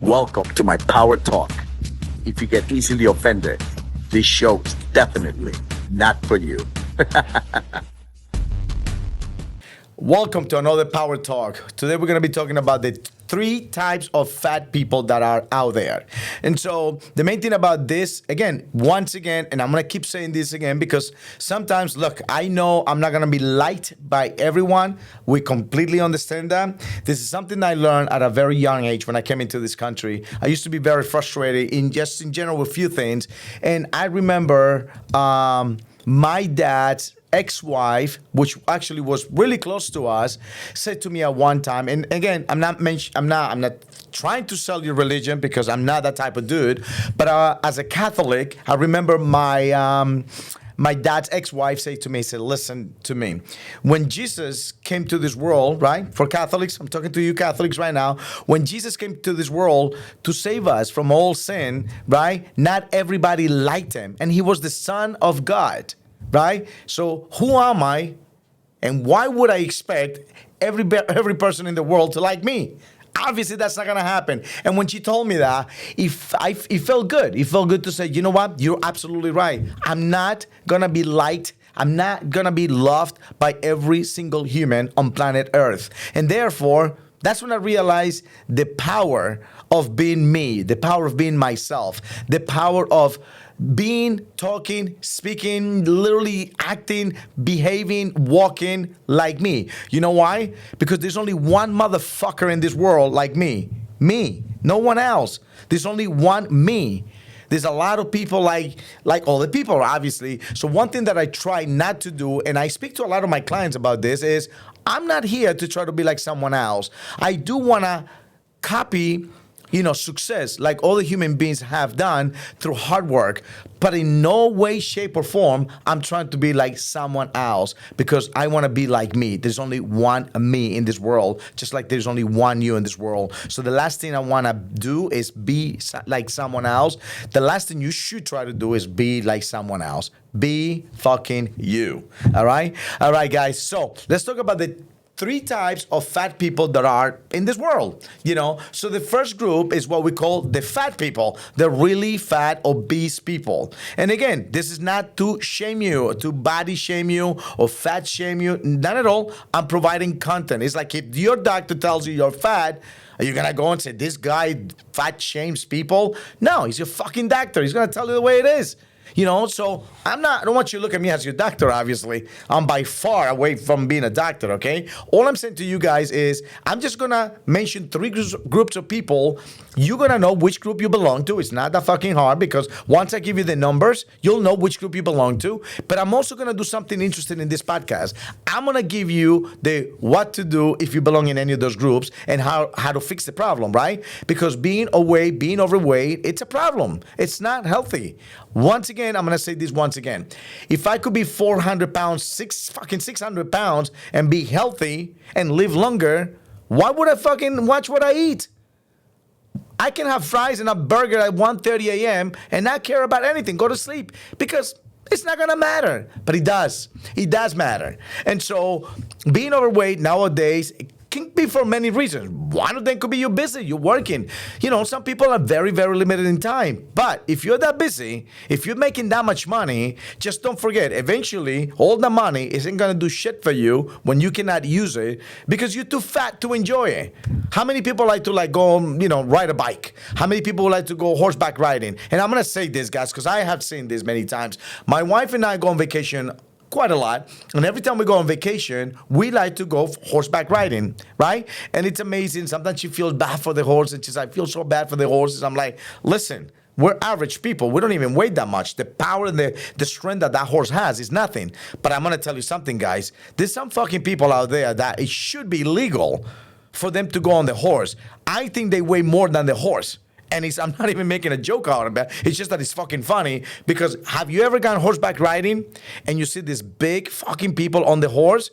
Welcome to my Power Talk. If you get easily offended, this show is definitely not for you. Welcome to another Power Talk. Today we're going to be talking about the three types of fat people that are out there. And so the main thing about this, once again, and I'm going to keep saying this again because sometimes, look, I know I'm not going to be liked by everyone. We completely understand that. This is something I learned at a very young age when I came into this country. I used to be very frustrated in general with a few things. And I remember my dad's ex-wife, which actually was really close to us, said to me at one time, and again, I'm not trying to sell you religion because I'm not that type of dude, but as a Catholic, I remember my dad's ex-wife said to me, listen to me. When Jesus came to this world, right? For Catholics, I'm talking to you Catholics right now. When Jesus came to this world to save us from all sin, right? Not everybody liked him. And he was the Son of God. Right? So who am I and why would I expect every person in the world to like me? Obviously, that's not going to happen. And when she told me that, it felt good. It felt good to say, you know what? You're absolutely right. I'm not going to be liked. I'm not going to be loved by every single human on planet Earth. And therefore, that's when I realized the power of being me, the power of being myself, the power of being, talking, speaking, literally acting, behaving, walking like me. You know why? Because there's only one motherfucker in this world like me. Me. No one else. There's only one me. There's a lot of people like other people, obviously. So one thing that I try not to do, and I speak to a lot of my clients about this, is I'm not here to try to be like someone else. I do want to copy success like all the human beings have done through hard work. But in no way, shape, or form, I'm trying to be like someone else because I want to be like me. There's only one me in this world, just like there's only one you in this world. So the last thing I want to do is be like someone else. The last thing you should try to do is be like someone else. Be fucking you. All right? All right, guys. So let's talk about the three types of fat people that are in this world, So the first group is what we call the fat people, the really fat, obese people. And again, this is not to shame you, to body shame you or fat shame you, not at all. I'm providing content. It's like if your doctor tells you you're fat, are you gonna go and say, this guy fat shames people? No, he's your fucking doctor. He's gonna tell you the way it is. So I don't want you to look at me as your doctor, obviously. I'm by far away from being a doctor, okay? All I'm saying to you guys is I'm just going to mention three groups of people. You're going to know which group you belong to. It's not that fucking hard because once I give you the numbers, you'll know which group you belong to. But I'm also going to do something interesting in this podcast. I'm going to give you the what to do if you belong in any of those groups and how to fix the problem, right? Because being overweight, it's a problem. It's not healthy. Once again, I'm going to say this once again. If I could be 400 pounds, 600 pounds and be healthy and live longer, why would I fucking watch what I eat? I can have fries and a burger at 1:30 a.m. and not care about anything, go to sleep because it's not going to matter. But it does. It does matter. And so being overweight nowadays can be for many reasons. One of them could be you're busy, you're working. Some people are very, very limited in time. But if you're that busy, if you're making that much money, just don't forget, eventually, all the money isn't going to do shit for you when you cannot use it because you're too fat to enjoy it. How many people like to go, ride a bike? How many people like to go horseback riding? And I'm going to say this, guys, because I have seen this many times. My wife and I go on vacation quite a lot. And every time we go on vacation, we like to go horseback riding, right? And it's amazing. Sometimes she feels bad for the horse. And she's like, I feel so bad for the horses. I'm like, listen, we're average people. We don't even weigh that much. The power and the strength that horse has is nothing. But I'm going to tell you something, guys. There's some fucking people out there that it should be legal for them to go on the horse. I think they weigh more than the horse. And I'm not even making a joke out of it. It's just that it's fucking funny because have you ever gone horseback riding and you see these big fucking people on the horse?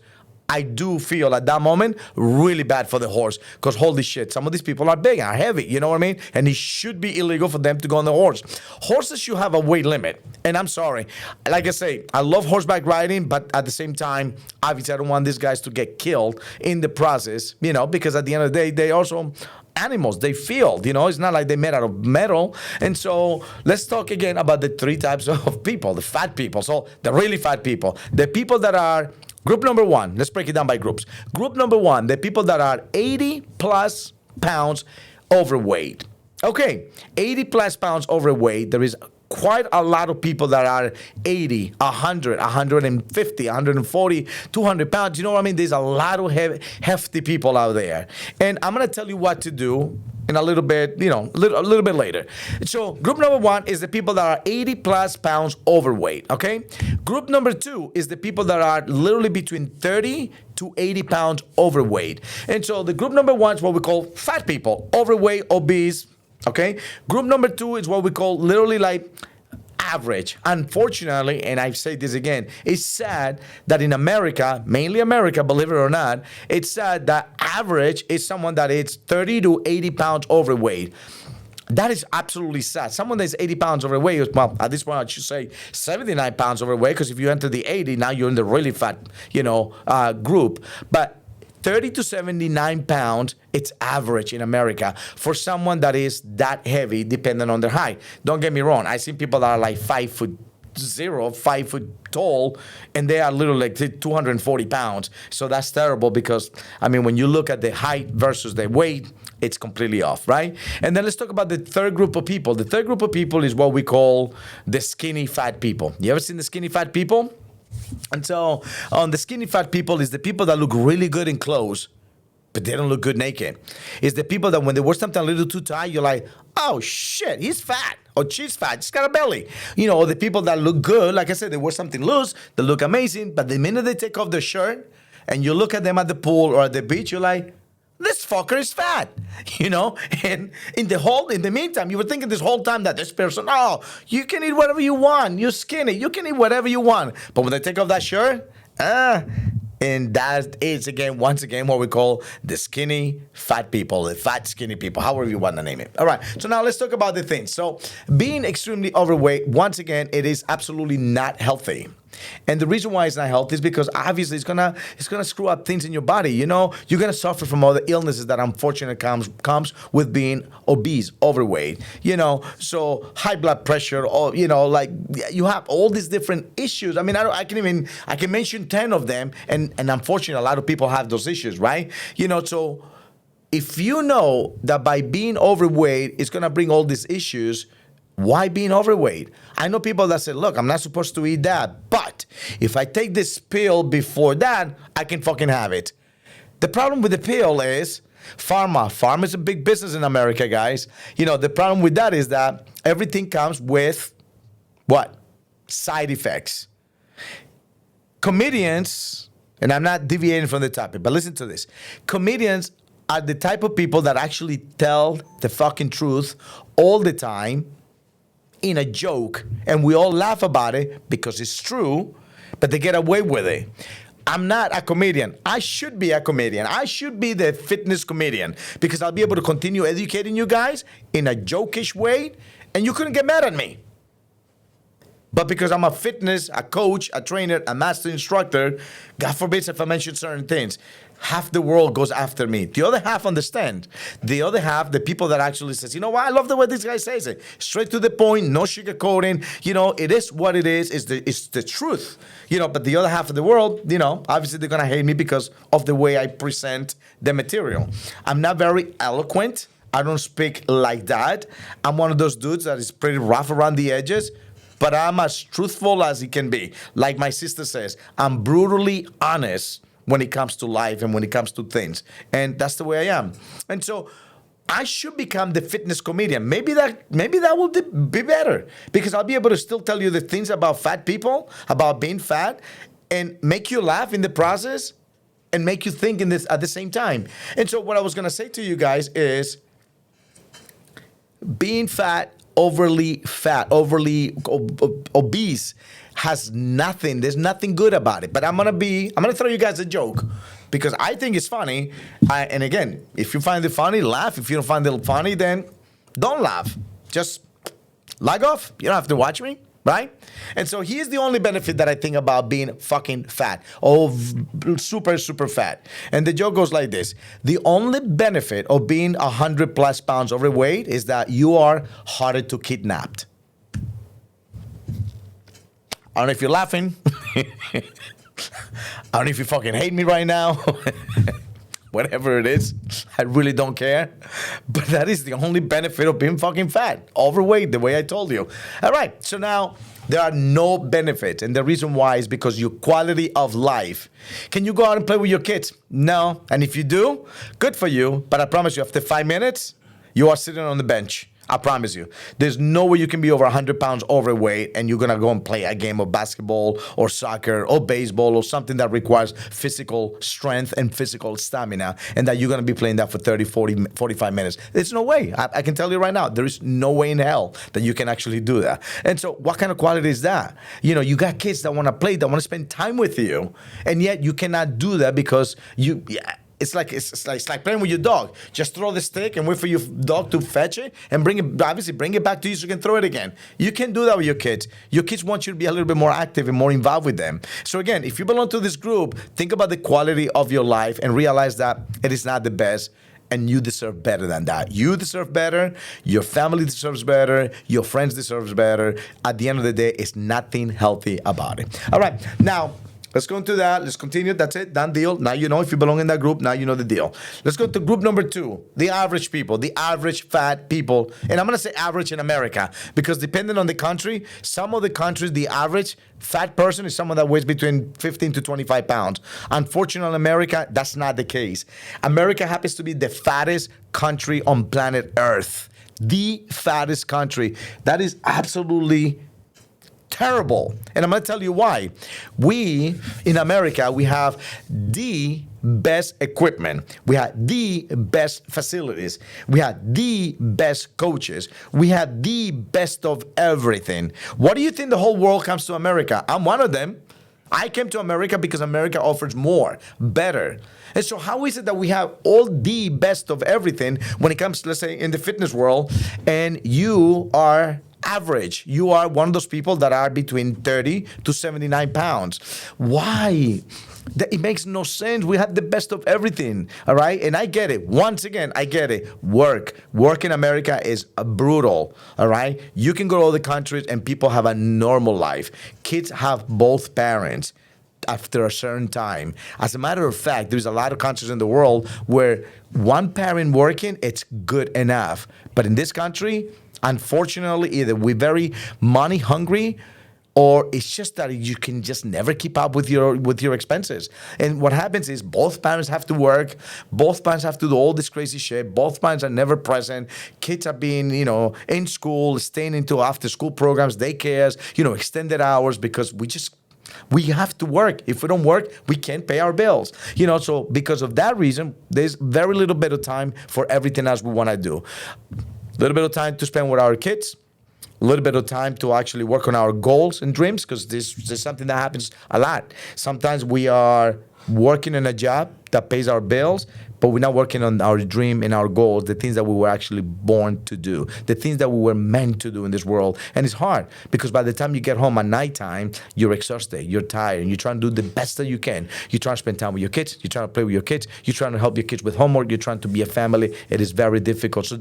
I do feel at that moment really bad for the horse because holy shit, some of these people are big, are heavy, you know what I mean? And it should be illegal for them to go on the horse. Horses should have a weight limit. And I'm sorry, like I say, I love horseback riding, but at the same time, obviously I don't want these guys to get killed in the process, you know, because at the end of the day, they also animals. They feel, it's not like they're made out of metal. And so let's talk again about the three types of people, the fat people. So the really fat people, the people that are group number one. Let's break it down by groups. Group number one, the people that are 80 plus pounds overweight. Okay, 80 plus pounds overweight. There is quite a lot of people that are 80, 100, 150, 140, 200 pounds. You know what I mean? There's a lot of hefty people out there. And I'm going to tell you what to do in a little bit, a little bit later. So group number one is the people that are 80 plus pounds overweight, okay? Group number two is the people that are literally between 30 to 80 pounds overweight. And so the group number one is what we call fat people, overweight, obese, okay? Group number two is what we call literally like average. Unfortunately, and I say this again, it's sad that in America, mainly America, believe it or not, it's sad that average is someone that is 30 to 80 pounds overweight. That is absolutely sad. Someone that's 80 pounds overweight, well, at this point I should say 79 pounds overweight, because if you enter the 80, now you're in the really fat, group. But 30 to 79 pounds, it's average in America for someone that is that heavy, depending on their height. Don't get me wrong. I've seen people that are like 5'0", 5 foot tall, and they are literally like 240 pounds. So that's terrible because, when you look at the height versus the weight, it's completely off, right? And then let's talk about the third group of people. The third group of people is what we call the skinny fat people. You ever seen the skinny fat people? And so the skinny fat people is the people that look really good in clothes, but they don't look good naked. It's the people that when they wear something a little too tight, you're like, oh shit, he's fat. Or she's fat, she's got a belly. The people that look good, like I said, they wear something loose, they look amazing, but the minute they take off their shirt and you look at them at the pool or at the beach, you're like, this fucker is fat, and in the meantime, you were thinking this whole time that this person, you can eat whatever you want, you're skinny, you can eat whatever you want. But when they take off that shirt, and that is, once again, what we call the skinny fat people, the fat skinny people, however you want to name it. All right, so now let's talk about the things. So being extremely overweight, once again, it is absolutely not healthy. And the reason why it's not healthy is because obviously it's gonna screw up things in your body. You're gonna suffer from all the illnesses that unfortunately comes with being obese, overweight. So high blood pressure, or like you have all these different issues. I can mention 10 of them, and unfortunately a lot of people have those issues, right? So if you know that by being overweight it's gonna bring all these issues, why being overweight? I know people that say, look, I'm not supposed to eat that, but if I take this pill before that, I can fucking have it. The problem with the pill is pharma. Pharma is a big business in America, guys. The problem with that is that everything comes with what? Side effects. Comedians, and I'm not deviating from the topic, but listen to this. Comedians are the type of people that actually tell the fucking truth all the time, in a joke, and we all laugh about it because it's true, but they get away with it. I'm not a comedian. I should be a comedian. I should be the fitness comedian because I'll be able to continue educating you guys in a jokish way, and you couldn't get mad at me. But because I'm a fitness, a coach, a trainer, a master instructor, God forbid if I mention certain things, half the world goes after me. The other half understand. The other half, the people that actually says, you know what, I love the way this guy says it. Straight to the point, no sugarcoating. It is what it is. It's the truth. But the other half of the world, obviously they're going to hate me because of the way I present the material. I'm not very eloquent. I don't speak like that. I'm one of those dudes that is pretty rough around the edges, but I'm as truthful as it can be. Like my sister says, I'm brutally honest when it comes to life and when it comes to things. And that's the way I am. And so I should become the fitness comedian. Maybe that will be better because I'll be able to still tell you the things about fat people, about being fat, and make you laugh in the process and make you think in this at the same time. And so what I was going to say to you guys is being overly obese has nothing. There's nothing good about it. But I'm gonna throw you guys a joke because I think it's funny. And again, if you find it funny, laugh. If you don't find it funny, then don't laugh. Just log off. You don't have to watch me. right? And so here's the only benefit that I think about being fucking fat. Oh, super, super fat. And the joke goes like this. The only benefit of being 100 plus pounds overweight is that you are harder to kidnap. I don't know if you're laughing. I don't know if you fucking hate me right now. Whatever it is, I really don't care. But that is the only benefit of being fucking fat, overweight, the way I told you. All right, so now there are no benefits. And the reason why is because your quality of life. Can you go out and play with your kids? No. And if you do, good for you. But I promise you, after 5 minutes, you are sitting on the bench. I promise you. There's no way you can be over 100 pounds overweight and you're going to go and play a game of basketball or soccer or baseball or something that requires physical strength and physical stamina, and that you're going to be playing that for 30, 40, 45 minutes. There's no way. I can tell you right now, there is no way in hell that you can actually do that. And so what kind of quality is that? You know, you got kids that want to play, that want to spend time with you, and yet you cannot do that because you... It's like playing with your dog. Just throw the stick and wait for your dog to fetch it and bring it back to you so you can throw it again. You can do that with your kids. Your kids want you to be a little bit more active and more involved with them. So again, if you belong to this group, think about the quality of your life and realize that it is not the best. And you deserve better than that. You deserve better. Your family deserves better. Your friends deserve better. At the end of the day, it's nothing healthy about it. All right, now, let's go into that. Let's continue. That's it. Done deal. Now you know if you belong in that group. Now you know the deal. Let's go to group number 2. The average people. The average fat people. And I'm going to say average in America because depending on the country, some of the countries, the average fat person is someone that weighs between 15 to 25 pounds. Unfortunately, in America, that's not the case. America happens to be the fattest country on planet Earth. The fattest country. That is absolutely terrible. And I'm going to tell you why. We, in America, we have the best equipment. We have the best facilities. We have the best coaches. We have the best of everything. What do you think the whole world comes to America? I'm one of them. I came to America because America offers more, better. And so how is it that we have all the best of everything when it comes, let's say, in the fitness world, and you are average? You are one of those people that are between 30 to 79 pounds. Why? It makes no sense. We have the best of everything, all right? And I get it. Once again, I get it. Work in America is brutal, all right? You can go to other countries and people have a normal life. Kids have both parents after a certain time. As a matter of fact, there's a lot of countries in the world where one parent working, it's good enough. But in this country, unfortunately, either we're very money hungry, or it's just that you can just never keep up with your expenses. And what happens is both parents have to work, both parents have to do all this crazy shit, both parents are never present, kids are being, in school, staying into after school programs, daycares, extended hours, because we have to work. If we don't work, we can't pay our bills. So because of that reason, there's very little bit of time for everything else we want to do. A little bit of time to spend with our kids, a little bit of time to actually work on our goals and dreams, because this is something that happens a lot. Sometimes we are working in a job that pays our bills, but we're not working on our dream and our goals, the things that we were actually born to do, the things that we were meant to do in this world. And it's hard because by the time you get home at nighttime, you're exhausted, you're tired, and you're trying to do the best that you can. You're trying to spend time with your kids, you're trying to play with your kids, you're trying to help your kids with homework, you're trying to be a family. It is very difficult. So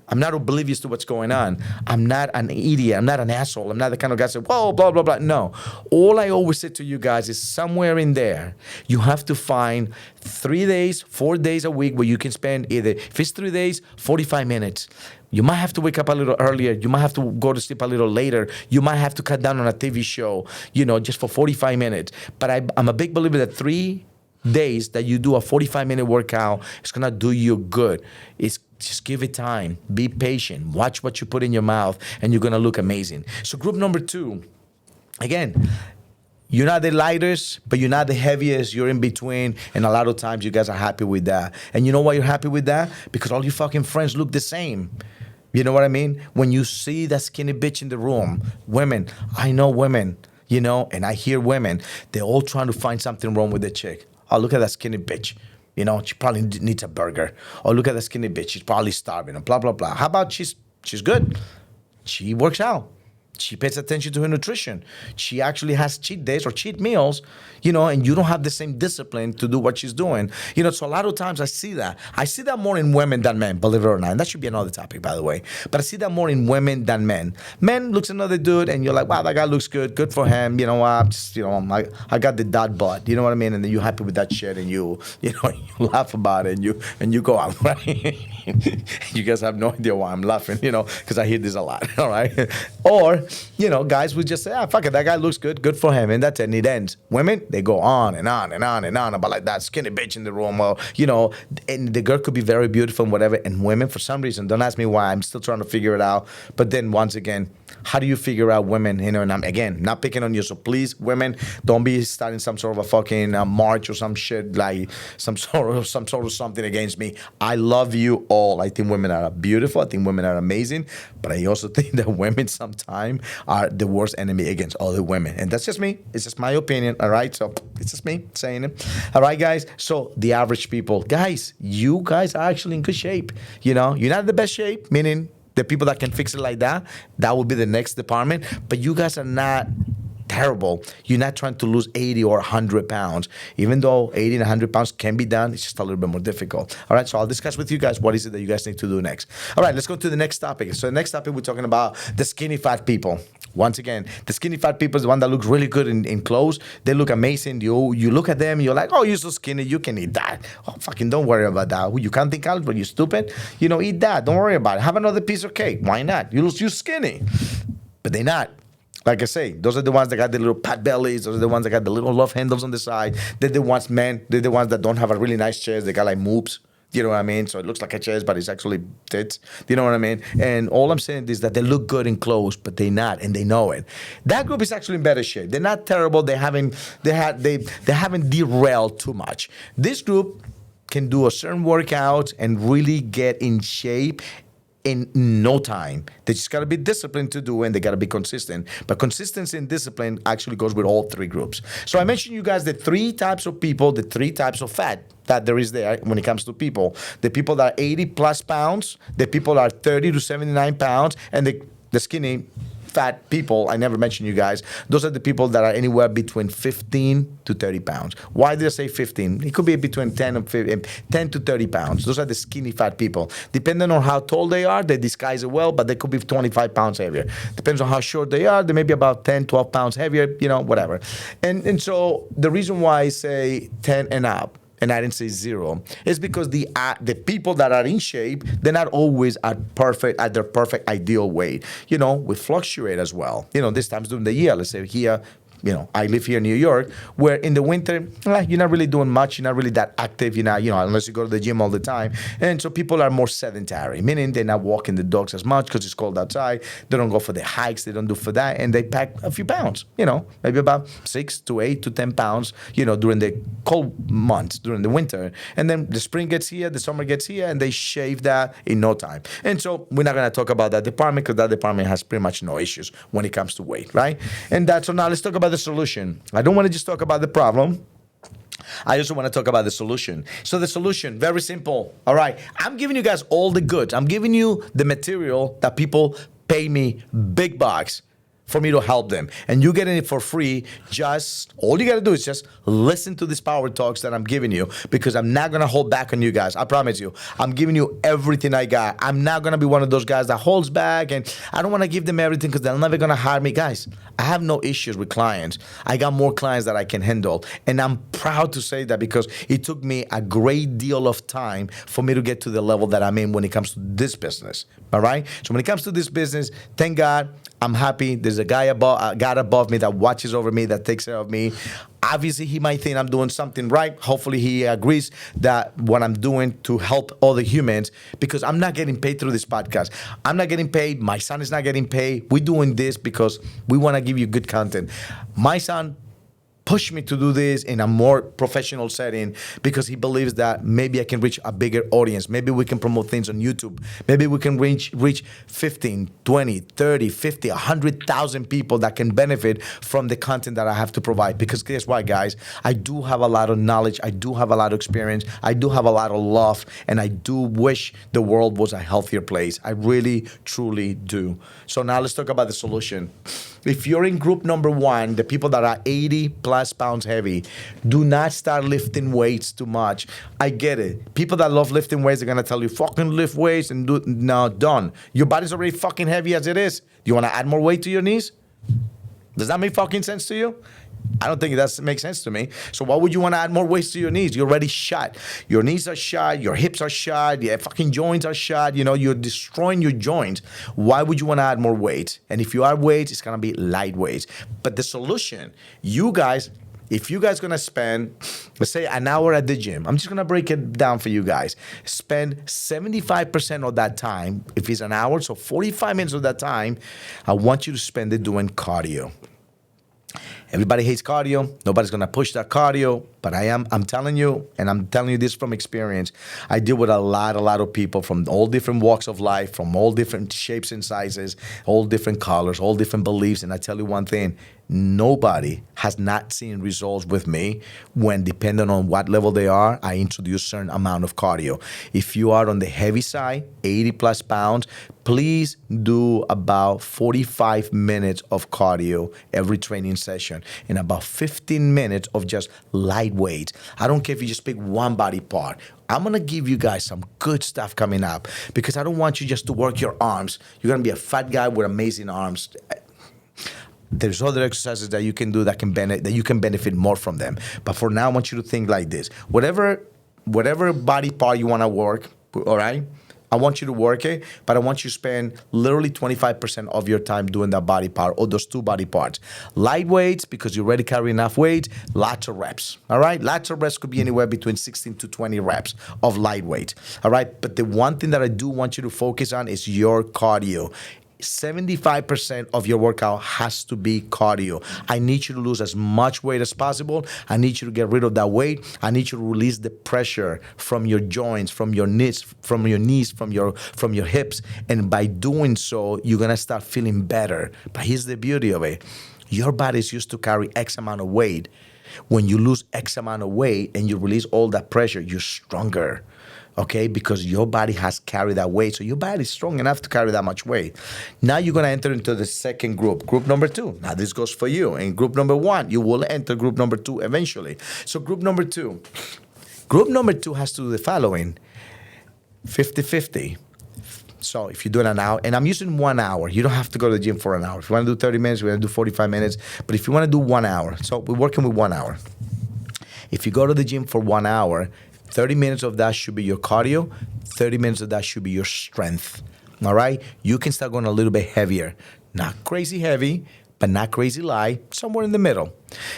I'm not oblivious to what's going on. I'm not an idiot. I'm not an asshole. I'm not the kind of guy that says, whoa, blah, blah, blah. No. All I always say to you guys is somewhere in there, you have to find 3 days, 4 days a week where you can spend either, if it's 3 days, 45 minutes. You might have to wake up a little earlier. You might have to go to sleep a little later. You might have to cut down on a TV show, just for 45 minutes. But I'm a big believer that 3 days that you do a 45-minute workout, it's going to do you good. Just give it time. Be patient. Watch what you put in your mouth, and you're going to look amazing. So group number 2, again, you're not the lightest, but you're not the heaviest. You're in between, and a lot of times you guys are happy with that. And you know why you're happy with that? Because all your fucking friends look the same. You know what I mean? When you see that skinny bitch in the room, women, I know women, and I hear women, they're all trying to find something wrong with the chick. Oh, look at that skinny bitch. She probably needs a burger. Or look at that skinny bitch. She's probably starving. And blah, blah, blah. How about she's good? She works out. She pays attention to her nutrition. She actually has cheat days or cheat meals, and you don't have the same discipline to do what she's doing. So a lot of times I see that. I see that more in women than men, believe it or not. And that should be another topic, by the way. But I see that more in women than men. Men looks another dude and you're like, wow, that guy looks good. Good for him. I'm just, I got the dot butt. You know what I mean? And then you're happy with that shit and you laugh about it and you go out, right? You guys have no idea why I'm laughing, because I hear this a lot, all right? Or, guys would just say, fuck it, that guy looks good, good for him, and that's it, and it ends. Women, they go on and on and on and on about like that skinny bitch in the room, or, and the girl could be very beautiful and whatever, and women, for some reason, don't ask me why, I'm still trying to figure it out, but then once again, how do you figure out women, and I'm, again, not picking on you, so please, women, don't be starting some sort of a fucking march or some shit, like some sort of something against me. I love you all. I think women are beautiful. I think women are amazing. But I also think that women sometimes are the worst enemy against other women. And that's just me. It's just my opinion. All right. So it's just me saying it. All right, guys. So the average people, guys, you guys are actually in good shape. You're not in the best shape, meaning the people that can fix it like that will be the next department. But you guys are not terrible. You're not trying to lose 80 or 100 pounds. Even though 80 and 100 pounds can be done, it's just a little bit more difficult. All right, so I'll discuss with you guys what is it that you guys need to do next. All right, let's go to the next topic. So the next topic, we're talking about the skinny fat people. Once again, the skinny fat people is the one that looks really good in clothes. They look amazing. You look at them, you're like, oh, you're so skinny, you can eat that. Oh, fucking don't worry about that. You can't think calories, but you're stupid. Eat that. Don't worry about it. Have another piece of cake. Why not? You're skinny. But they're not. Like I say, those are the ones that got the little pat bellies. Those are the ones that got the little love handles on the side. They're the ones, men. They're the ones that don't have a really nice chest. They got like moobs. You know what I mean? So it looks like a chest, but it's actually tits. You know what I mean? And all I'm saying is that they look good in clothes, but they're not, and they know it. That group is actually in better shape. They're not terrible. They haven't derailed too much. This group can do a certain workout and really get in shape in no time. They just got to be disciplined to do it, and they got to be consistent. But consistency and discipline actually goes with all three groups. So I mentioned you guys the three types of people, the three types of fat that there is there when it comes to people. The people that are 80 plus pounds, the people that are 30 to 79 pounds, and the skinny fat people, I never mentioned you guys, those are the people that are anywhere between 15 to 30 pounds. Why did I say 15? It could be between 10 to 30 pounds. Those are the skinny fat people. Depending on how tall they are, they disguise it well, but they could be 25 pounds heavier. Depends on how short they are, they may be about 10, 12 pounds heavier, whatever. And so the reason why I say 10 and up, and I didn't say 0, is because the people that are in shape, they're not always at their perfect ideal weight. We fluctuate as well. This times during the year, let's say here, I live here in New York, where in the winter, you're not really doing much. You're not really that active, unless you go to the gym all the time. And so people are more sedentary, meaning they're not walking the dogs as much because it's cold outside. They don't go for the hikes. They don't do for that. And they pack a few pounds, maybe about 6 to 8 to 10 pounds, during the cold months, during the winter. And then the spring gets here, the summer gets here, and they shave that in no time. And so we're not going to talk about that department because that department has pretty much no issues when it comes to weight, right? And so now let's talk about the solution. I don't want to just talk about the problem. I also want to talk about the solution. So the solution, very simple. All right. I'm giving you guys all the goods. I'm giving you the material that people pay me big bucks for me to help them. And you getting it for free. Just all you got to do is just listen to these power talks that I'm giving you, because I'm not going to hold back on you guys. I promise you. I'm giving you everything I got. I'm not going to be one of those guys that holds back, and I don't want to give them everything because they're never going to hire me. Guys, I have no issues with clients. I got more clients that I can handle. And I'm proud to say that because it took me a great deal of time for me to get to the level that I'm in when it comes to this business. All right? So when it comes to this business, thank God, I'm happy. There's a guy above me that watches over me, that takes care of me. Obviously, he might think I'm doing something right. Hopefully, he agrees that what I'm doing to help other humans, because I'm not getting paid through this podcast. I'm not getting paid. My son is not getting paid. We're doing this because we want to give you good content. My son pushed me to do this in a more professional setting because he believes that maybe I can reach a bigger audience. Maybe we can promote things on YouTube. Maybe we can reach 15, 20, 30, 50, 100,000 people that can benefit from the content that I have to provide. Because guess what, guys? I do have a lot of knowledge. I do have a lot of experience. I do have a lot of love. And I do wish the world was a healthier place. I really, truly do. So now let's talk about the solution. If you're in group number one, the people that are 80 plus pounds heavy, do not start lifting weights too much. I get it. People that love lifting weights are going to tell you, fucking lift weights and do. No, done. Your body's already fucking heavy as it is. Do you want to add more weight to your knees? Does that make fucking sense to you? I don't think that makes sense to me. So why would you want to add more weights to your knees? You're already shot. Your knees are shot. Your hips are shot. Your fucking joints are shot. You know, you're destroying your joints. Why would you want to add more weight? And if you add weight, it's going to be lightweight. But the solution, you guys, if you guys going to spend, let's say, an hour at the gym, I'm just going to break it down for you guys. Spend 75% of that time, if it's an hour, so 45 minutes of that time, I want you to spend it doing cardio. Everybody hates cardio. Nobody's going to push that cardio. But I'm telling you, and I'm telling you this from experience, I deal with a lot of people from all different walks of life, from all different shapes and sizes, all different colors, all different beliefs. And I tell you one thing, nobody has not seen results with me when, depending on what level they are, I introduce a certain amount of cardio. If you are on the heavy side, 80 plus pounds, please do about 45 minutes of cardio every training session and about 15 minutes of just light weight. I don't care if you just pick one body part. I'm going to give you guys some good stuff coming up because I don't want you just to work your arms. You're going to be a fat guy with amazing arms. There's other exercises that you can do that you can benefit more from them. But for now, I want you to think like this. Whatever body part you want to work, all right? I want you to work it, but I want you to spend literally 25% of your time doing that body part or those two body parts. Light weights, because you already carry enough weight, lots of reps, all right? Lots of reps could be anywhere between 16 to 20 reps of light weight, all right? But the one thing that I do want you to focus on is your cardio. 75% of your workout has to be cardio. I need you to lose as much weight as possible. I need you to get rid of that weight. I need you to release the pressure from your joints, from your knees, from your hips. And by doing so, you're gonna start feeling better. But here's the beauty of it. Your body is used to carry X amount of weight. When you lose X amount of weight and you release all that pressure, you're stronger. Okay, because your body has carried that weight. So your body is strong enough to carry that much weight. Now you're going to enter into the second group, group number 2. Now this goes for you. In group number 1, you will enter group number 2 eventually. So group number 2. Group number 2 has to do the following, 50-50. So if you're doing an hour, and I'm using 1 hour, you don't have to go to the gym for an hour. If you want to do 30 minutes, we're going to do 45 minutes. But if you want to do 1 hour, so we're working with 1 hour. If you go to the gym for 1 hour, 30 minutes of that should be your cardio. 30 minutes of that should be your strength. All right? You can start going a little bit heavier. Not crazy heavy, but not crazy light. Somewhere in the middle.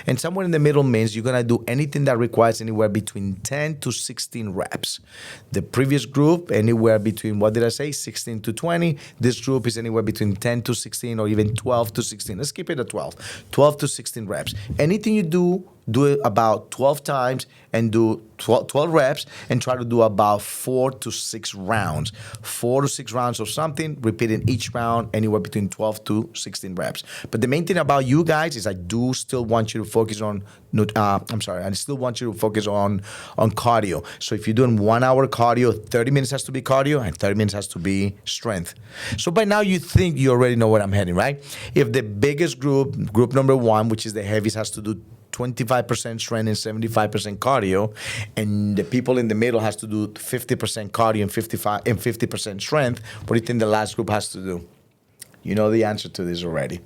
And somewhere in the middle means you're going to do anything that requires anywhere between 10 to 16 reps. The previous group, anywhere between, 16 to 20. This group is anywhere between 10 to 16 or even 12 to 16. Let's keep it at 12. 12 to 16 reps. Anything you do it about 12 times and do 12 reps and try to do about 4 to 6 rounds. 4 to 6 rounds of something, repeating each round anywhere between 12 to 16 reps. But the main thing about you guys is I do still want you to focus on, I still want you to focus on cardio. So if you're doing 1 hour cardio, 30 minutes has to be cardio and 30 minutes has to be strength. So by now you think you already know where I'm heading, right? If the biggest group number 1, which is the heaviest, has to do 25% strength and 75% cardio, and the people in the middle has to do 50% cardio and 50% strength, what do you think the last group has to do? You know the answer to this already.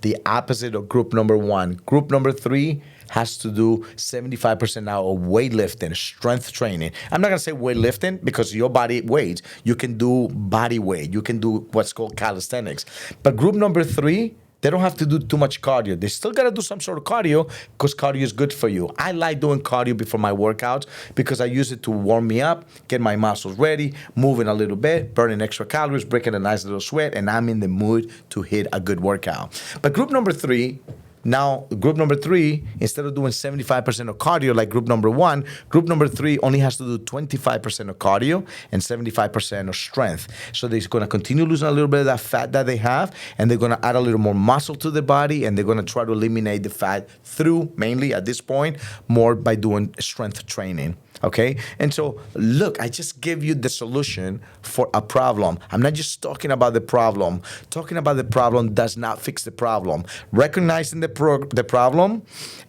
The opposite of group number 1. Group number 3 has to do 75% now of weightlifting, strength training. I'm not going to say weightlifting because your body weight, you can do body weight. You can do what's called calisthenics. But group number 3, they don't have to do too much cardio. They still got to do some sort of cardio because cardio is good for you. I like doing cardio before my workouts because I use it to warm me up, get my muscles ready, moving a little bit, burning extra calories, breaking a nice little sweat, and I'm in the mood to hit a good workout. But group number 3, Now, group number 3, instead of doing 75% of cardio like group number 1, group number 3 only has to do 25% of cardio and 75% of strength. So they're going to continue losing a little bit of that fat that they have, and they're going to add a little more muscle to their body, and they're going to try to eliminate the fat through, mainly at this point, more by doing strength training. Okay? And so, look, I just gave you the solution for a problem. I'm not just talking about the problem. Talking about the problem does not fix the problem. Recognizing the problem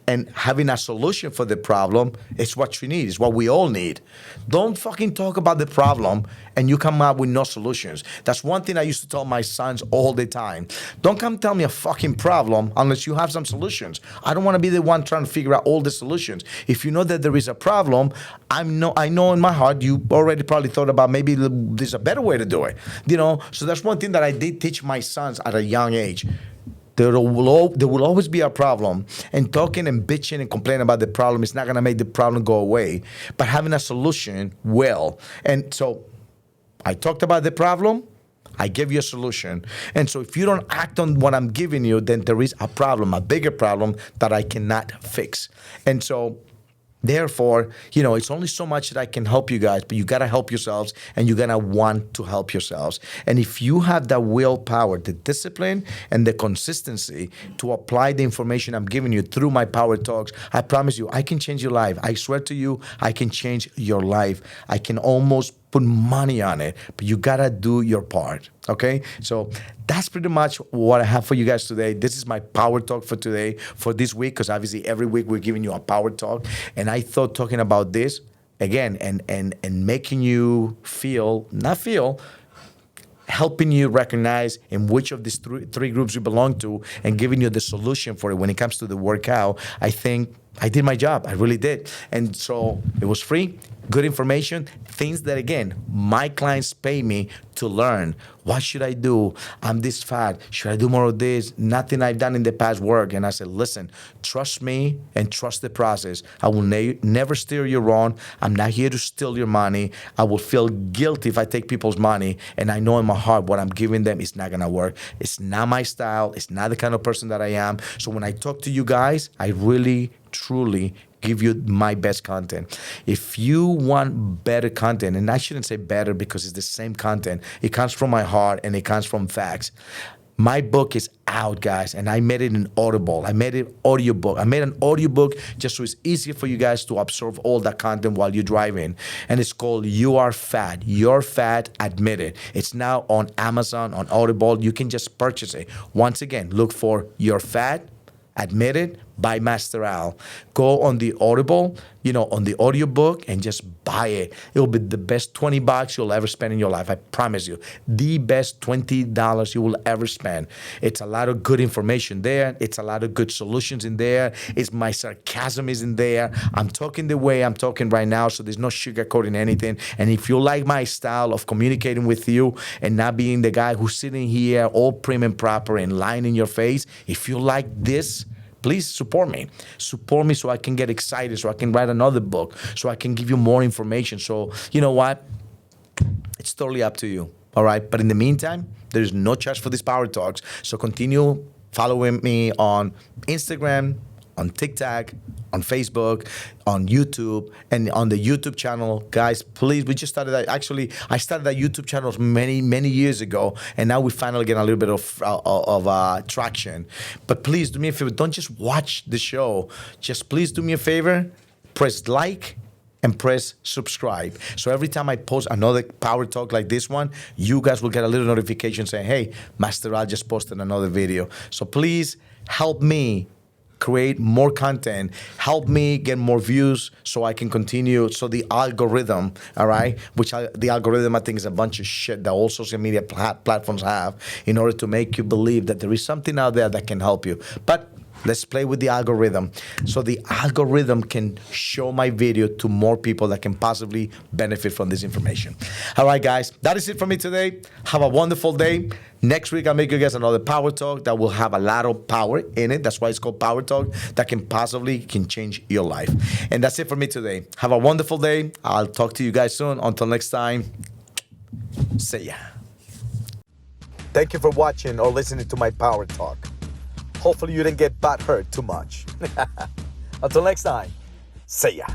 and having a solution for the problem is what you need. It's what we all need. Don't fucking talk about the problem and you come up with no solutions. That's one thing I used to tell my sons all the time. Don't come tell me a fucking problem unless you have some solutions. I don't want to be the one trying to figure out all the solutions. If you know that there is a problem, I know in my heart you already probably thought about maybe there's a better way to do it. So that's one thing that I did teach my sons at a young age. There will always be a problem, and talking and bitching and complaining about the problem is not going to make the problem go away, but having a solution will. And so I talked about the problem, I gave you a solution. And so if you don't act on what I'm giving you, then there is a problem, a bigger problem that I cannot fix. And so therefore, it's only so much that I can help you guys, but you got to help yourselves, and you got to want to help yourselves. And if you have the willpower, the discipline, and the consistency to apply the information I'm giving you through my Power Talks, I promise you, I can change your life. I swear to you, I can change your life. I can almost put money on it, but you got to do your part. Okay? So that's pretty much what I have for you guys today. This is my Power Talk for today, for this week, because obviously every week we're giving you a Power Talk. And I thought talking about this, again, and making you helping you recognize in which of these three groups you belong to, and giving you the solution for it when it comes to the workout, I think I did my job. I really did. And so it was free, good information, things that, again, my clients pay me to learn. What should I do? I'm this fat. Should I do more of this? Nothing I've done in the past work. And I said, listen, trust me and trust the process. I will never steer you wrong. I'm not here to steal your money. I will feel guilty if I take people's money, and I know in my heart what I'm giving them is not going to work. It's not my style. It's not the kind of person that I am. So when I talk to you guys, I really, truly give you my best content. If you want better content, and I shouldn't say better because it's the same content, it comes from my heart and it comes from facts. My book is out, guys, and I made it in Audible. I made it audiobook. I made an audiobook just so it's easier for you guys to absorb all that content while you're driving. And it's called You Are Fat. You're Fat, Admit It. It's now on Amazon, on Audible. You can just purchase it. Once again, look for You're Fat, Admit It by Master Al. Go on the Audible, on the audiobook, and just buy it. It will be the best $20 you'll ever spend in your life. I promise you. The best $20 you will ever spend. It's a lot of good information there. It's a lot of good solutions in there. It's my sarcasm is in there. I'm talking the way I'm talking right now, so there's no sugarcoating anything. And if you like my style of communicating with you and not being the guy who's sitting here all prim and proper and lying in your face, if you like this, please support me. Support me so I can get excited, so I can write another book, so I can give you more information. So, you know what? It's totally up to you. All right? But in the meantime, there is no charge for these Power Talks. So continue following me on Instagram, on TikTok, on Facebook, on YouTube, and on the YouTube channel. Guys, please, we just started that. Actually, I started that YouTube channel many, many years ago, and now we finally get a little bit of traction. But please do me a favor. Don't just watch the show. Just please do me a favor. Press like and press subscribe. So every time I post another Power Talk like this one, you guys will get a little notification saying, hey, Master Al just posted another video. So please help me create more content, help me get more views so I can continue. So the algorithm, all right, the algorithm I think is a bunch of shit that all social media platforms have in order to make you believe that there is something out there that can help you. But let's play with the algorithm. So the algorithm can show my video to more people that can possibly benefit from this information. All right, guys, that is it for me today. Have a wonderful day. Next week, I'll make you guys another Power Talk that will have a lot of power in it. That's why it's called Power Talk, that can change your life. And that's it for me today. Have a wonderful day. I'll talk to you guys soon. Until next time, see ya. Thank you for watching or listening to my Power Talk. Hopefully you didn't get butt hurt too much. Until next time, see ya.